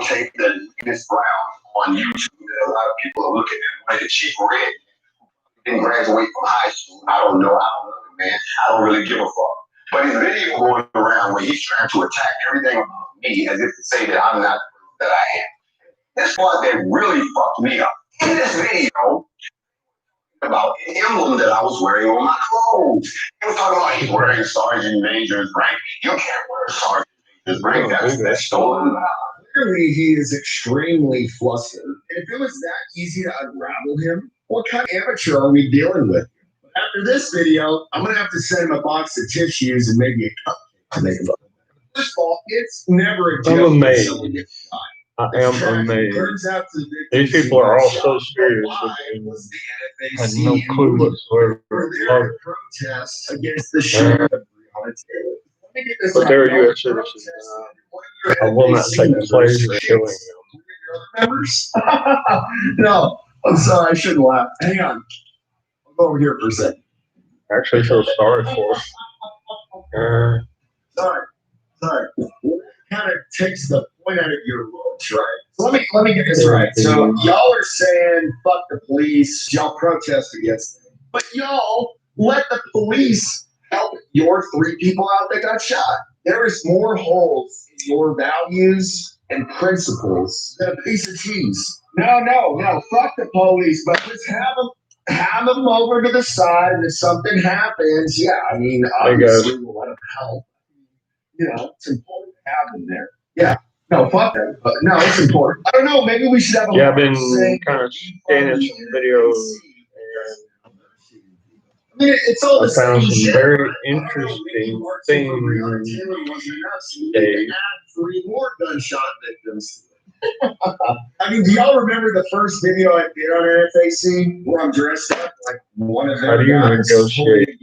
videotape that Linus Brown on YouTube that a lot of people are looking at, like a cheap red. Didn't graduate from high school. I don't know, man. I don't really give a fuck. But his video going around where he's trying to attack everything about me as if to say that I'm not that I am. This part that really fucked me up. In this video, about an emblem that I was wearing on my clothes. He was talking about he's wearing Sergeant Major's rank. You can't wear Sergeant Major's rank. That's stolen. Clearly, he is extremely flustered. If it was that easy to unravel him, what kind of amateur are we dealing with? After this video, I'm going to have to send him a box of tissues and maybe a cup to make him look. First of all, it's never a joke. I'm amazed. I am amazed. These people are all so serious. I had no clue whatsoever. Protest against the shooting of Breonna Taylor. But they're U.S. citizens. I will not take pleasure in killing them. No, I'm sorry. I shouldn't laugh. Hang on. I'll go over here for a second. I actually feel sorry for them. Sorry. Kind of takes the point out of your looks, right? So let me get this right. So y'all are saying fuck the police, y'all protest against them, but y'all let the police help your 3 people out that got shot. There is more holes in your values and principles than a piece of cheese. No, fuck the police, but just have them over to the side, and if something happens, yeah, I mean, obviously we'll let them help. You know, it's important to have them there. Yeah. No, fuck that. But no, it's important. I don't know. Maybe we should have a. Yeah, I've been kind of scanning some videos. I mean, it's all the same. I found some shit, very right? interesting things. They 3 more gunshot victims. I mean, do y'all remember the first video I did on NFAC where I'm dressed up like one of them? How do you negotiate?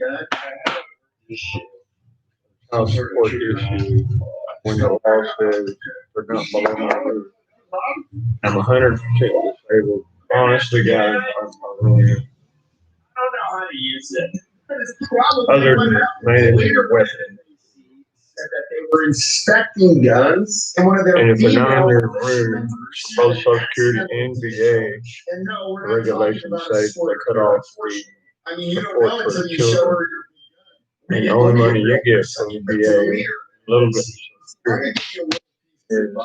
I'll support you when the law says they're not below my roof. I'm 100% disabled. Honestly, guys, I don't know how to use it. Other than managing a weapon. Said that they were inspecting guns, and one of their and if they're not in their room, both Social Security and VA regulations say they cut off the support for the children. And the only money you get from the VA, a little bit is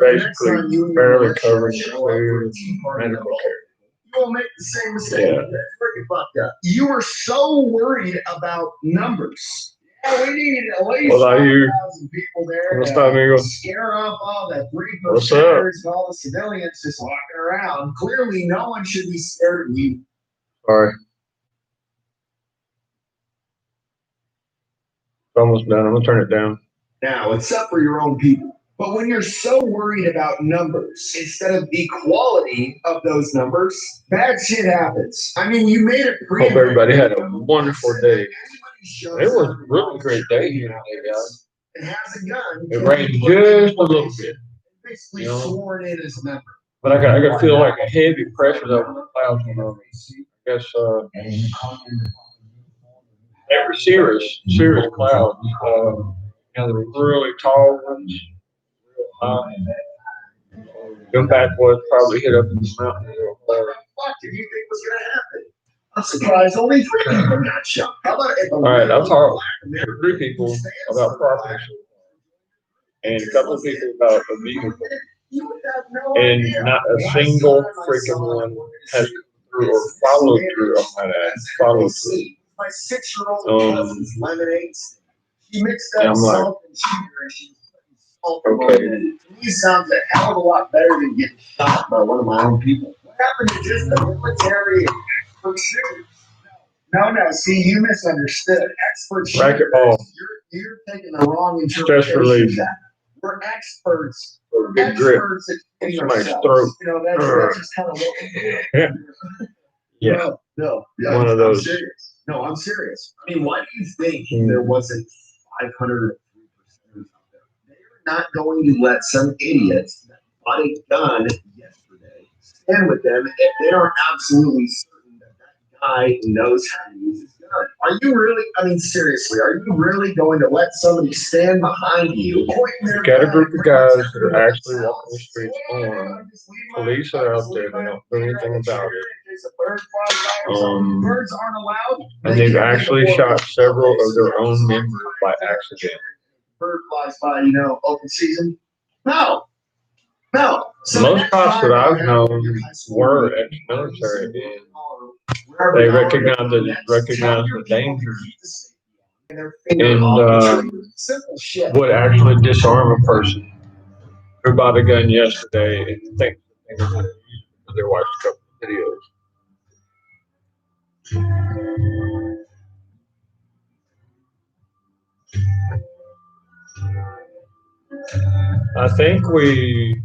basically barely covering your food and medical care. You will make the same mistake. Yeah. You were so worried about numbers. Yeah, we need at least 5,000 people there to scare off all the 3 percenters and all the civilians just walking around. Clearly, no one should be scared of you. Sorry. It's almost done. I'm going to turn it down. Now, except for your own people. But when you're so worried about numbers instead of the quality of those numbers, bad shit happens. I mean, you made it Hope everybody had a wonderful day. It was a really great day here today, guys. It has a gun. It rained just a little bit. Basically sworn in as a member. But I got feel like a heavy pressure over the clouds on me. I guess every serious clouds. The really tall ones. Them bad boys probably hit up in the mountain real hard. What did you think was going to happen? I'm surprised only 3 people got shot. How about if all right, I've talked to 3 people about property and a couple of people about a vehicle. And not a single freaking one has through or followed through on that. My 6-year-old cousin's lemonade. He mixed up salt and sugar and she was putting salt in it. To me, sounds a hell of a lot better than getting shot by one of my own people. What happened to just the military and expert shooters? No. See, you misunderstood. Expert shooters. You're taking the wrong interpretation of that. We're experts. Good grip. At somebody's throat. You know, that's just kind of what yeah. No. One of those. I'm serious. I mean, why do you think there wasn't 500 out there? They're not going to let some idiots that bought a gun yesterday stand with them if they are absolutely certain that guy knows how to use his gun. Are you really, I mean, seriously, are you really going to let somebody stand behind you, pointing their Got a gun group of at guys you, that are actually walking the streets armed. Police are out there, they don't do anything about it. Birds aren't allowed. And they've actually shot several of their own members by accident. Bird flies by, open season. No. No. Most cops that I've known were ex-military, and they recognize the dangers and would actually disarm a person who bought a gun yesterday and think they were going to use it because they watched a couple of videos. I think we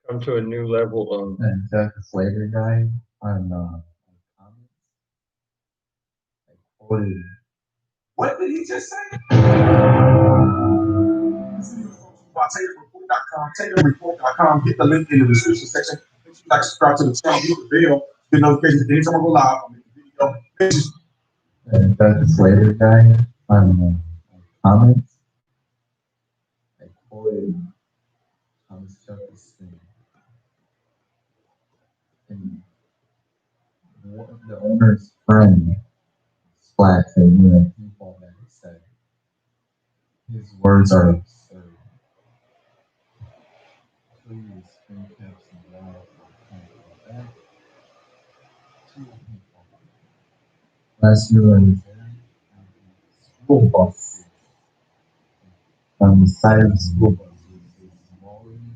come to a new level of. And Doug Slater guy on comments. I quoted. What did he just say? TaylorReport.com, TaylorReport.com. Get the link in the description section. Make sure you like, subscribe to the channel, hit the bell, get notifications anytime I go live. I'll make a video. And Doug Slater guy on comments. I quoted Thomas Jefferson. And the owner's friend Splatt said, people that he said his words are absurd. Please, screen caps and live back. Two people. Last year I was there, school bus on the side of the school bus was a rolling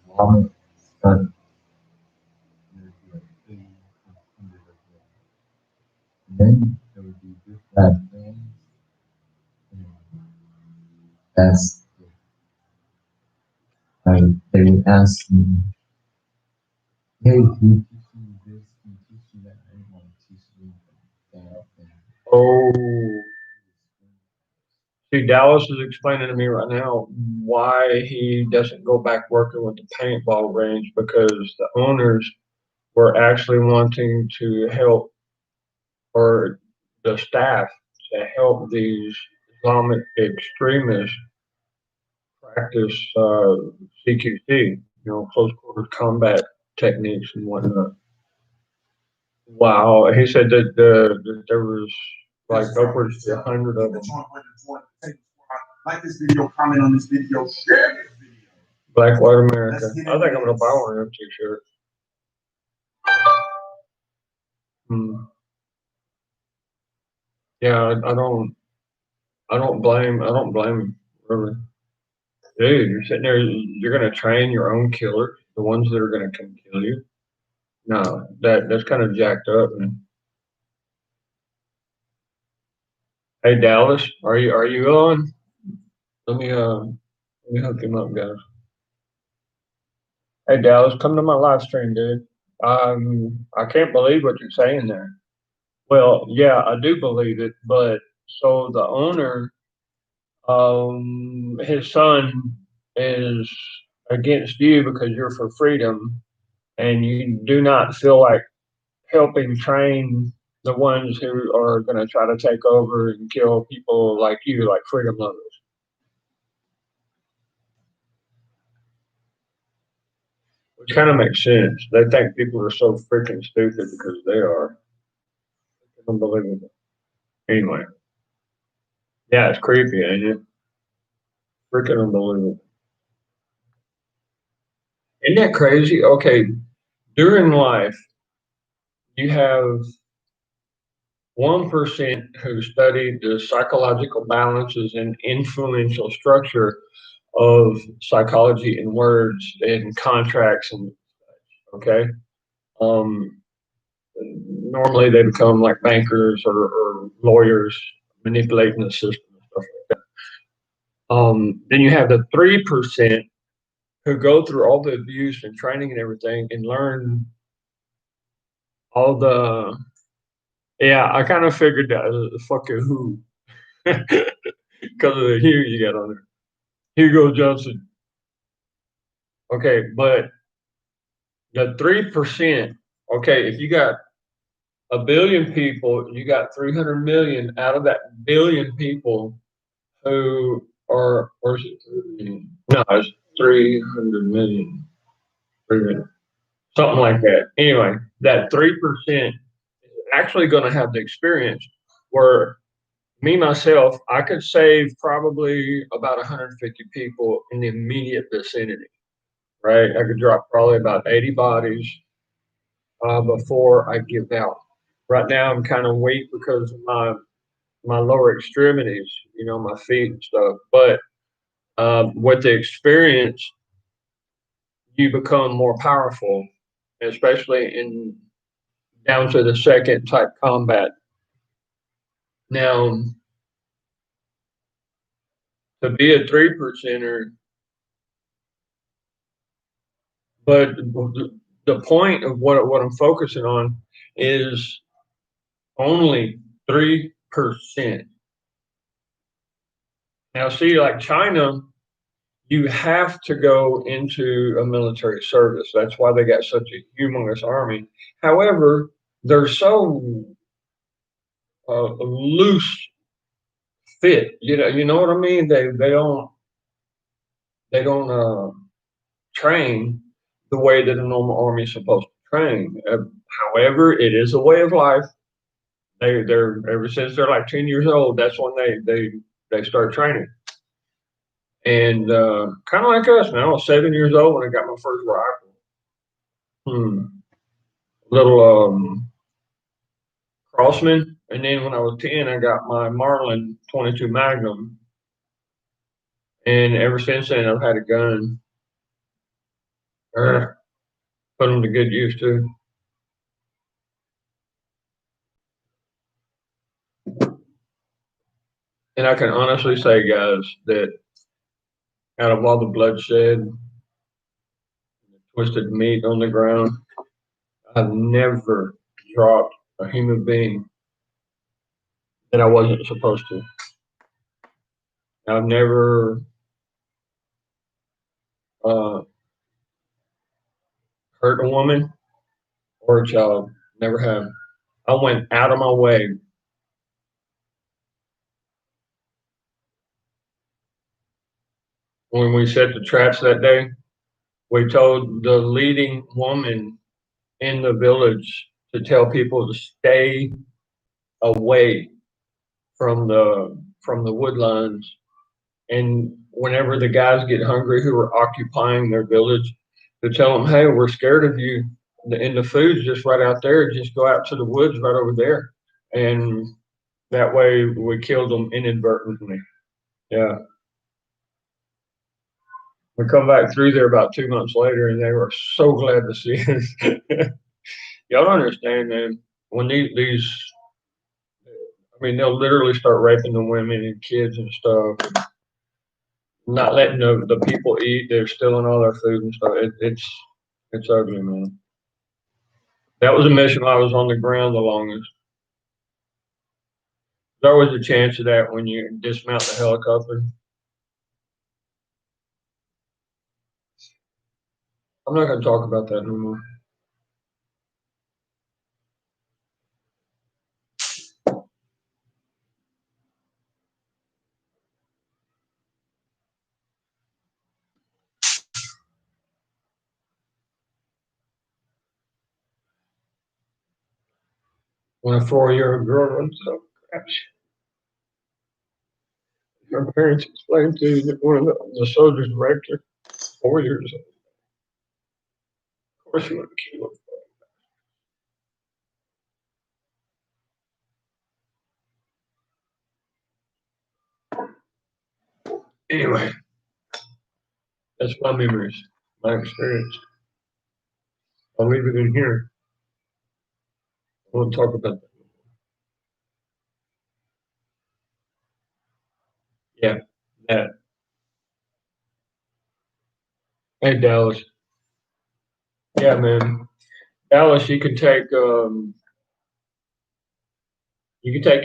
Islamic study. Then there would be good bad things. That's they would ask me, hey, can you teach me this? Can you teach me that? I didn't want to teach me that. Oh. See, Dallas is explaining to me right now why he doesn't go back working with the paintball range, because the owners were actually wanting to help, or the staff to help these Islamic extremists practice CQC, close quarter combat techniques and whatnot. Wow, he said that there was like upwards to 100 of them. Like this video, comment on this video, share this video. Black White America. I think I'm gonna buy one of them t-shirts. Yeah, I don't blame him, really. Dude, you're sitting there, you're gonna train your own killers, the ones that are gonna come kill you. No, that's kind of jacked up, man. Hey Dallas, are you on? Let me hook him up, guys. Hey Dallas, come to my live stream, dude. I can't believe what you're saying there. Well, yeah, I do believe it, but so the owner, his son is against you because you're for freedom, and you do not feel like helping train the ones who are going to try to take over and kill people like you, like freedom lovers. Which kind of makes sense. They think people are so freaking stupid because they are. It's unbelievable. Anyway. Yeah, it's creepy, ain't it? Freaking unbelievable. Isn't that crazy? Okay, during life, you have 1% who studied the psychological balances and influential structure of psychology and words and contracts and such, okay? Normally they become like bankers or lawyers manipulating the system and stuff like that. Then you have the 3% who go through all the abuse and training and everything and learn all the, yeah, I kind of figured that fucking who, because of the Hugh you got on there. Hugo Johnson. Okay, but The 3%, okay, if you got a billion people, you got 300 million out of that billion people who are, or is it 3 million? No, it's 300 million, 300, something like that. Anyway, that 3% is actually going to have the experience where me, myself, I could save probably about 150 people in the immediate vicinity, right? I could drop probably about 80 bodies before I give out. Right now, I'm kind of weak because of my lower extremities, you know, my feet and stuff. But with the experience, you become more powerful, especially in down to the second type combat. Now, to be a 3%er, but the point of what I'm focusing on is only 3%. Now, see, like China, you have to go into a military service. That's why they got such a humongous army. However, they're so loose fit. You know what I mean. They don't train the way that a normal army is supposed to train. However, it is a way of life. They're ever since they're like 10 years old. That's when they start training. And kind of like us now, I was 7 years old when I got my first rifle. Little Crossman. And then when I was 10, I got my Marlin 22 Magnum. And ever since then, I've had a gun. Put them to good use too. And I can honestly say, guys, that out of all the bloodshed, twisted meat on the ground, I've never dropped a human being that I wasn't supposed to. I've never hurt a woman or a child. Never have. I went out of my way. When we set the traps that day, we told the leading woman in the village to tell people to stay away from the wood lines. And whenever the guys get hungry who are occupying their village, to tell them, hey, we're scared of you. And the food's just right out there. Just go out to the woods right over there. And that way we killed them inadvertently. Yeah. We come back through there about 2 months later, and they were so glad to see us. Y'all don't understand, man. When these, I mean, they'll literally start raping the women and kids and stuff, and not letting the people eat. They're stealing all their food and stuff. It's ugly, man. That was a mission I was on the ground the longest. There's always a chance of that when you dismount the helicopter. I'm not going to talk about that anymore. When a 4-year-old girl runs up, her parents explained to one of the soldiers raped her. 4 years old. Of course, you want to kill her. Anyway, that's my memories, my experience. I'll leave it in here. I won't talk about that. Yeah, that. Hey, Dallas. Yeah, man. Dallas, you can take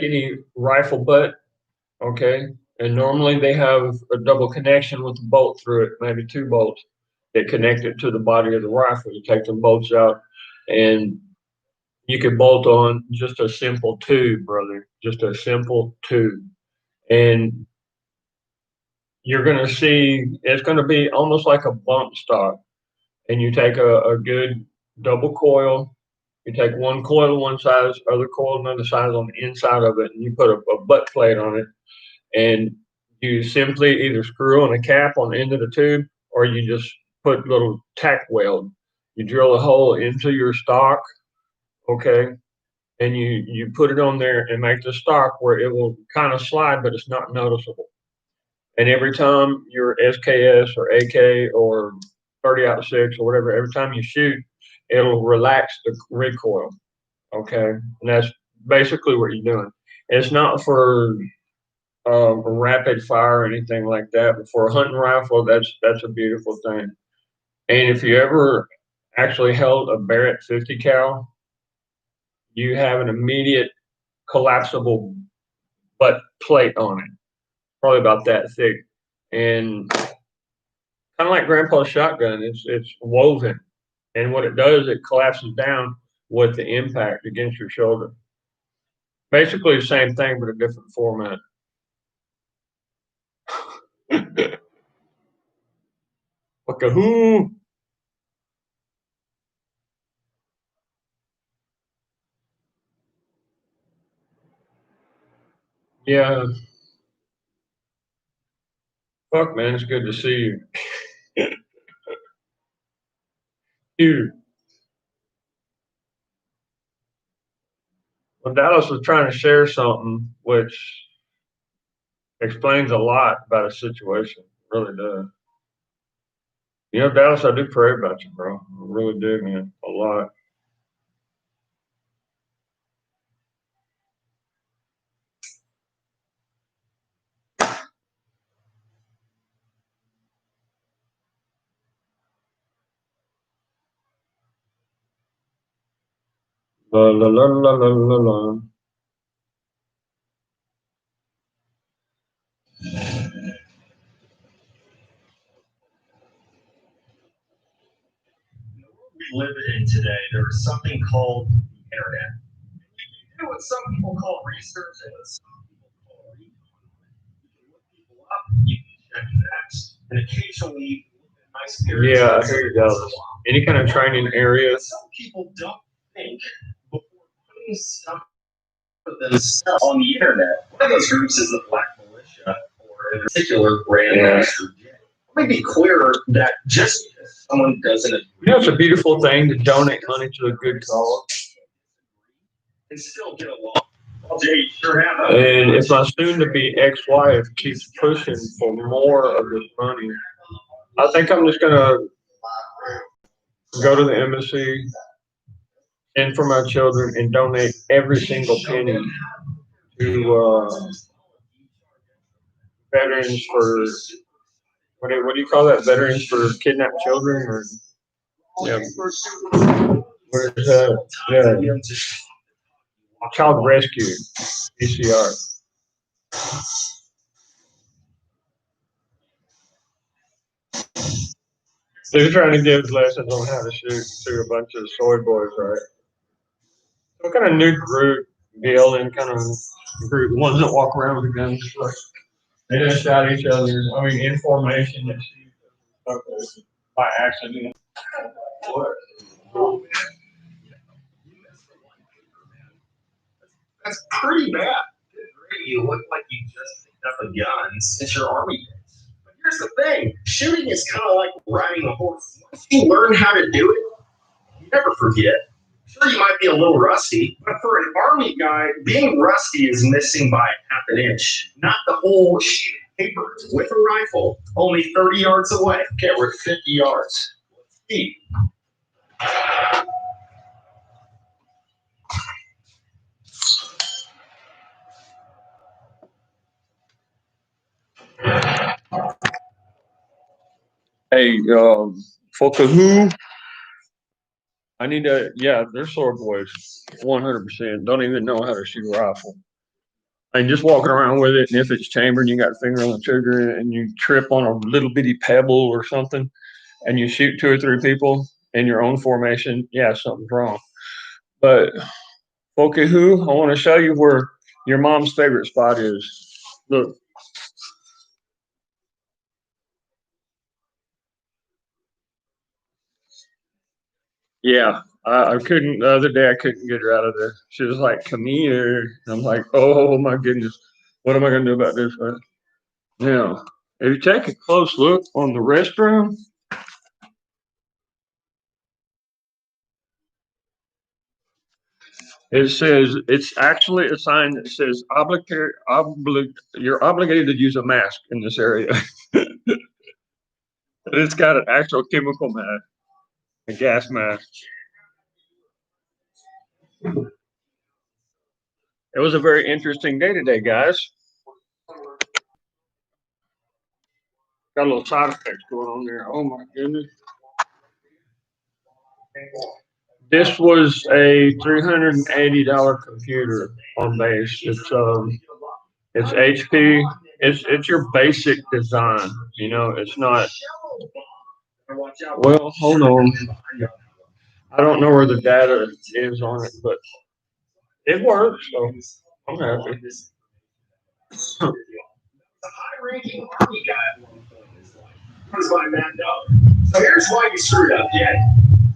any rifle butt, okay? And normally they have a double connection with a bolt through it, maybe 2 bolts. that connect it to the body of the rifle. You take the bolts out, and you can bolt on just a simple tube, brother, just a simple tube. And you're going to see it's going to be almost like a bump stock. And you take a good double coil. You take one coil one size, other coil another size on the inside of it, and you put a butt plate on it. And you simply either screw on a cap on the end of the tube, or you just put little tack weld. You drill a hole into your stock, okay, and you put it on there and make the stock where it will kind of slide, but it's not noticeable. And every time your SKS or AK or 30-06 or whatever, every time you shoot, it'll relax the recoil. Okay, and that's basically what you're doing. It's not for rapid fire or anything like that, but for a hunting rifle, that's a beautiful thing. And if you ever actually held a Barrett 50 cal, you have an immediate collapsible butt plate on it, probably about that thick, and kind of like Grandpa's shotgun. It's woven, and what it does, it collapses down with the impact against your shoulder. Basically the same thing, but a different format. Wakahoo! Yeah. Fuck, man, it's good to see you. Dude. Well, Dallas was trying to share something which explains a lot about a situation. It really does. You know, Dallas, I do pray about you, bro. I really do, man. A lot. La la la la la la la. We live in today, there is something called the internet. You know what some people call research and what some people call recon. You can look people up, you can check facts, and occasionally you can look at nice periods. Yeah, I hear you, Dallas. Any kind of training area. Some people don't think before putting stuff for themselves on the internet. One of those groups is the Black Militia, or in particular, Grandmaster Jay. Let me be clear that just because someone doesn't agree, You know, it's a beautiful thing to donate money to a good cause. and still get along. Well, Jay, you sure have. And if my soon-to-be ex-wife keeps pushing for more of this money, I think I'm just gonna go to the embassy, send for my children, and donate every single penny to veterans for what do you call that? Veterans for kidnapped children, or yeah, what is that? Yeah, child rescue, VCR. They're trying to give lessons on how to shoot to a bunch of soy boys, right? Some kind of new group deal, and kind of group ones that walk around with guns. Like, they just shot each other. I mean, in formation and shoot by accident. That's pretty bad. You look like you just picked up a gun since your army days. But here's the thing: shooting is kind of like riding a horse. Once you learn how to do it, you never forget. Sure, you might be a little rusty, but for an army guy, being rusty is missing by half an inch, not the whole sheet of paper. With a rifle, only 30 yards away. Okay, we're 50 yards. Let's see. Hey, Fokahoo. I need to, yeah, they're sword boys, 100%. Don't even know how to shoot a rifle. And just walking around with it, and if it's chambered, you got a finger on the trigger, and you trip on a little bitty pebble or something, and you shoot 2 or 3 people in your own formation, yeah, something's wrong. But okay, who I want to show you where your mom's favorite spot is. Look. Yeah, I couldn't. The other day, I couldn't get her out of there. She was like, "Come here." And I'm like, "Oh my goodness, what am I going to do about this?" Now, if you take a close look on the restroom, it says it's actually a sign that says you're obligated to use a mask in this area. It's got an actual chemical mask, a gas mask. It was a very interesting day today, guys. Got a little side effects going on there. Oh my goodness. This was a $380 computer on base. It's HP. It's your basic design. You know, it's not. Well, hold on. I don't know where the data is on it, but it works. So I'm happy. High-ranking army guy. Here's my man up. So here's why you screwed up, Jed.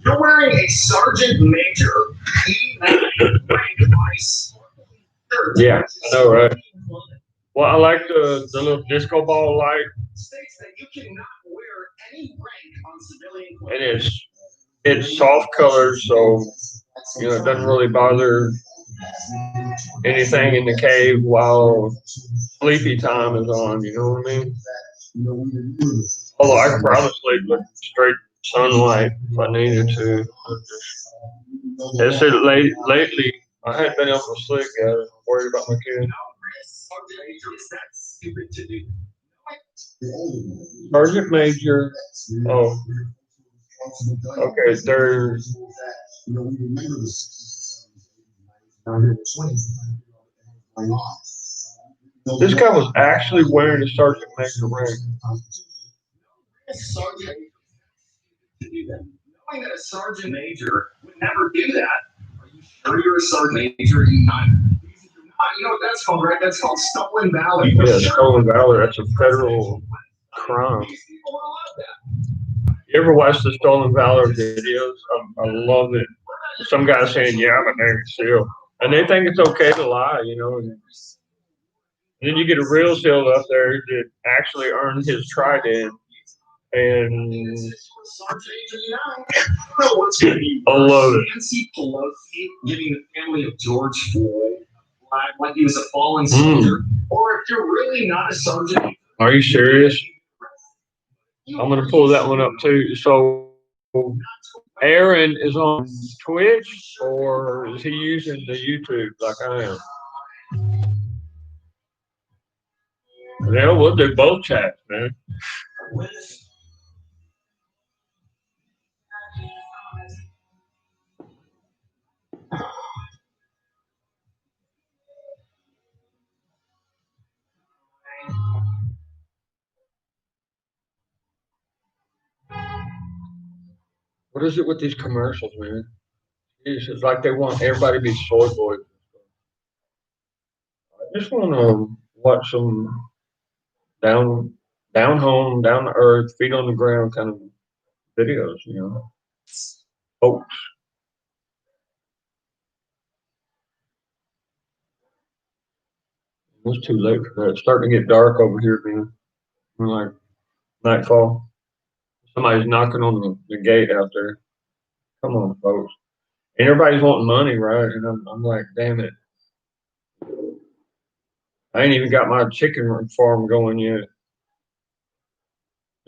You're wearing a sergeant major E9 rank ice. Yeah, I know, right? Well, I like the little disco ball light. States that you cannot wear any rank on civilian And it's soft color, so you know it doesn't really bother anything in the cave while sleepy time is on. You know what I mean? Although I could probably sleep with straight sunlight if I needed to. They said lately I hadn't been able to sleep yet. I was worried about my kid. Sergeant Major. Oh, okay. There's. This guy was actually wearing a Sergeant Major rank. Sergeant to do that. Knowing that a sergeant major would never do that. Are you sure you're a sergeant major? You're not. You know what that's called, right? That's called stolen valor. Yeah, stolen valor. That's a federal crime. You ever watch the stolen valor videos? I love it. Some guy saying, "Yeah, I'm a Navy SEAL," and they think it's okay to lie, you know. And then you get a real SEAL up there that actually earned his trident, and I love it. Nancy Pelosi giving the family of George Floyd like he was a fallen soldier, or if you're really not a sergeant. Are you serious? I'm gonna pull that one up too. So, Aaron is on Twitch, or is he using the YouTube like I am? Yeah, we'll do both chats, man. What is it with these commercials, man? It's like they want everybody to be soy boys. I just want to watch some down home, down to earth, feet on the ground kind of videos, you know. Folks. It's too late for that. It's starting to get dark over here, man. Like nightfall. Somebody's knocking on the gate out there. Come on, folks. And everybody's wanting money, right? And I'm like, damn it. I ain't even got my chicken farm going yet.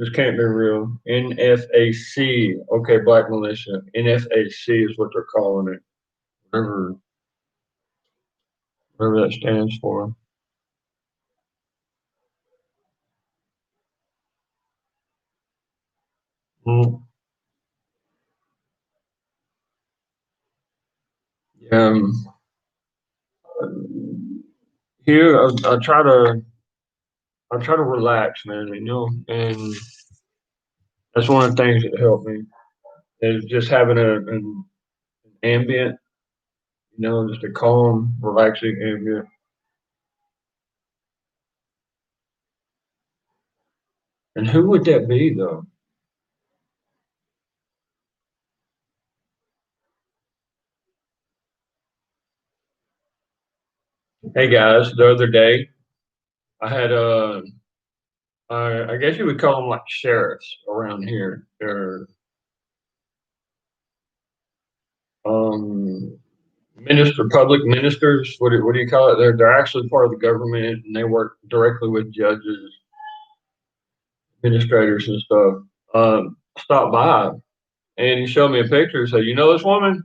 This can't be real. NFAC. Okay, Black Militia. NFAC is what they're calling it. Whatever that stands for. Here I try to relax, man, you know, and That's one of the things that helped me is just having an ambient, just a calm, relaxing ambient. And who would that be though? Hey guys, the other day I had I guess you would call them like sheriffs around here. They're um public ministers. What do you call it? They're actually part of the government and they work directly with judges, administrators and stuff. Stopped by and he showed me a picture and said, "You know this woman?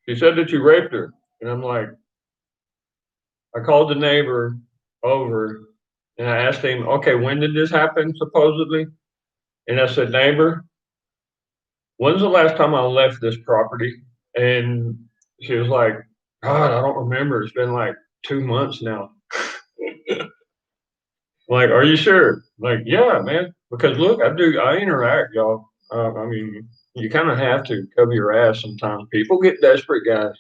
She said that you raped her." And I'm like, I called the neighbor over and I asked him, "Okay, when did this happen supposedly?" And I said, "Neighbor, when's the last time I left this property?" And she was like, "God, I don't remember. It's been like 2 months now." Like, are you sure? Like, yeah, man. Because look, I interact, y'all. I mean, you kind of have to cover your ass sometimes. People get desperate, guys.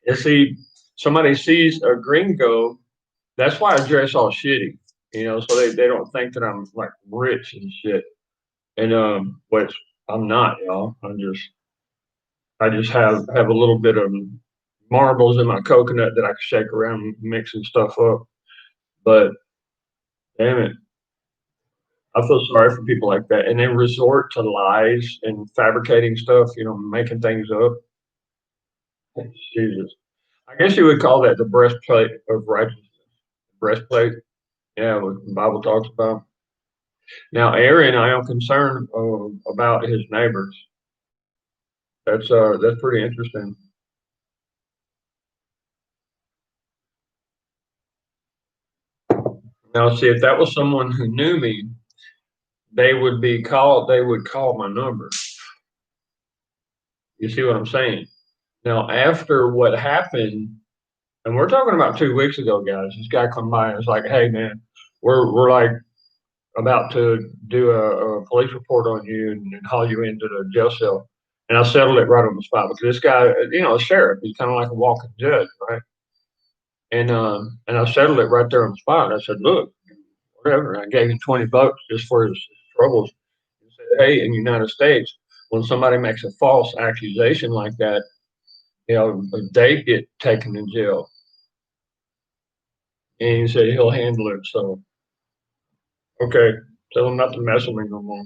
And see, somebody sees a gringo. That's why I dress all shitty, so they don't think that I'm like rich and shit. And which I'm not, y'all. I just have a little bit of marbles in my coconut that I can shake around, mixing stuff up. But damn it, I feel sorry for people like that, and they resort to lies and fabricating stuff, making things up. Jesus, I guess you would call that the breastplate of righteousness. Breastplate, yeah, what the Bible talks about. Now, Aaron, I am concerned about his neighbors. That's pretty interesting. Now, see, if that was someone who knew me, they would call my number. You see what I'm saying? Now, after what happened, and we're talking about 2 weeks ago, guys, this guy come by and was like, "Hey, man, we're like about to do a police report on you and haul you into the jail cell." And I settled it right on the spot because this guy, a sheriff, he's kind of like a walking judge, right? And I settled it right there on the spot. I said, "Look, whatever." I gave him $20 just for his troubles. He said, "Hey, in the United States, when somebody makes a false accusation like that, they get taken to jail." And he said he'll handle it. So, okay, tell him not to mess with me no more.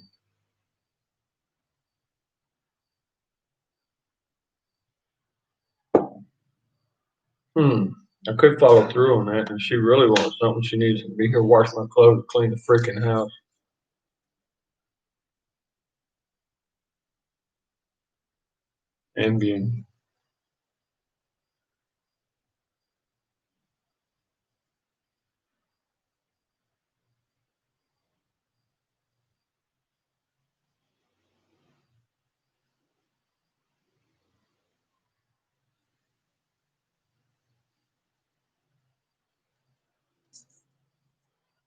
I could follow through on that. And she really wants something. She needs to be here, wash my clothes, clean the freaking house. Ambien.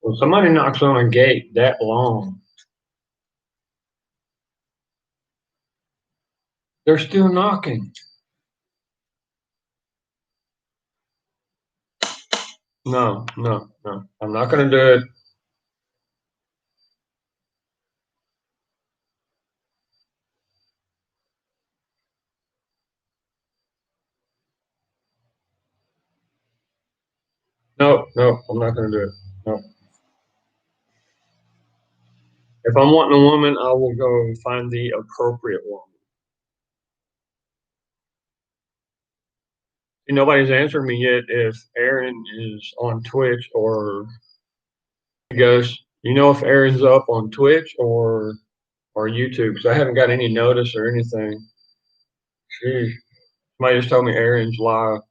When somebody knocks on a gate that long, they're still knocking. No, no, no. I'm not going to do it. No, no, I'm not going to do it. No. If I'm wanting a woman, I will go and find the appropriate woman. Nobody's answered me yet if Aaron is on Twitch or he goes, if Aaron's up on Twitch or YouTube, because I haven't got any notice or anything. Sheesh. Somebody just told me Aaron's live.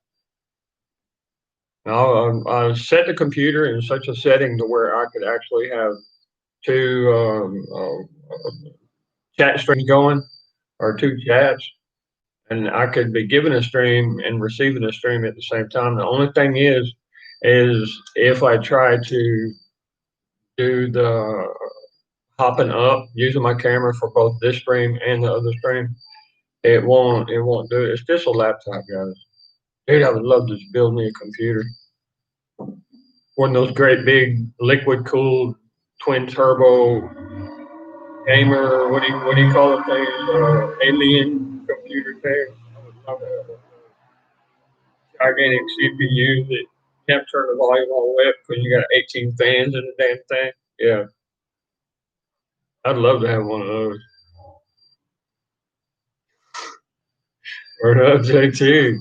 Now, I set the computer in such a setting to where I could actually have two chat streams going or two chats, and I could be giving a stream and receiving a stream at the same time. The only thing is if I try to do the hopping up, using my camera for both this stream and the other stream, it won't do it. It's just a laptop, guys. Dude, I would love to just build me a computer. One of those great big liquid cooled twin turbo gamer, what do you call it thing? Alien computer thing. I would love to have one. Gigantic CPU that you have to turn the volume all the way up because you got 18 fans in the damn thing. Yeah. I'd love to have one of those. Word up, JT.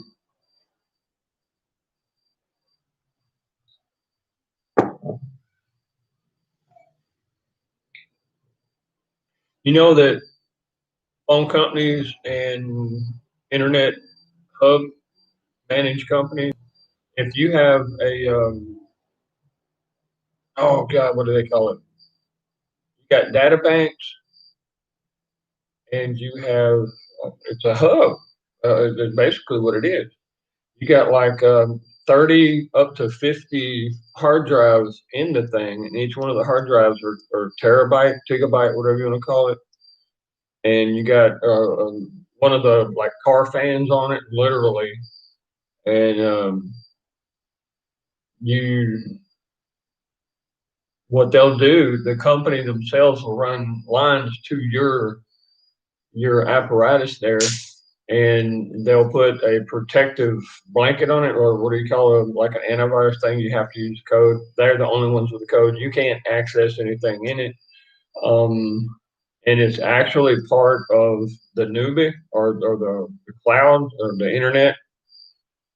You know that phone companies and internet hub managed companies, if you have a, oh God, what do they call it? You got data banks and you have, it's a hub. It's basically what it is. You got like 30 up to 50 hard drives in the thing, and each one of the hard drives are terabyte, gigabyte, whatever you want to call it. And you got one of the like car fans on it, literally. And what they'll do, the company themselves will run lines to your apparatus there, and they'll put a protective blanket on it, or what do you call it, like an antivirus thing. You have to use code. They're the only ones with the code. You can't access anything in it. And it's actually part of the Nubi or the cloud or the internet,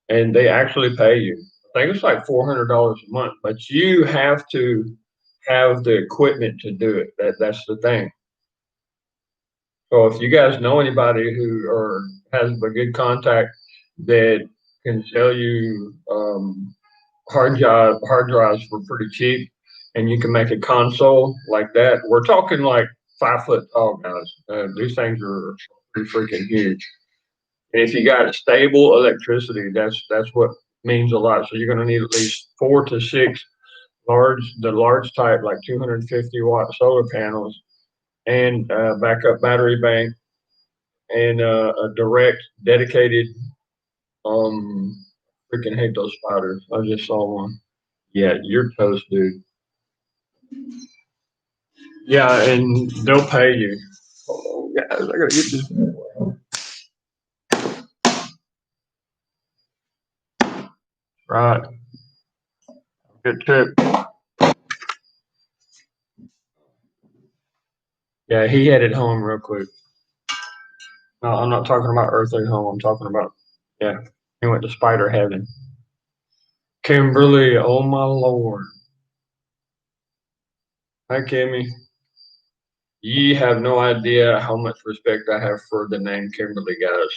and they actually pay you. I think it's like $400 a month, but you have to have the equipment to do it. That's the thing. So if you guys know anybody who has a good contact that can sell you hard drives for pretty cheap, and you can make a console like that, we're talking like 5 foot tall, guys. These things are pretty freaking huge. And if you got stable electricity, that's what means a lot. So you're going to need at least 4 to 6 the large type, like 250-watt solar panels, and backup battery bank, and a direct dedicated. Freaking hate those spiders. I just saw one. Yeah, you're toast, dude. Yeah, and they'll pay you. Oh, guys, I gotta get this. Right. Good tip. Yeah, he headed home real quick. No, I'm not talking about Earthly Home. I'm talking about, yeah, he went to Spider Heaven. Kimberly, oh my Lord. Hi, Kimmy. You have no idea how much respect I have for the name Kimberly, guys.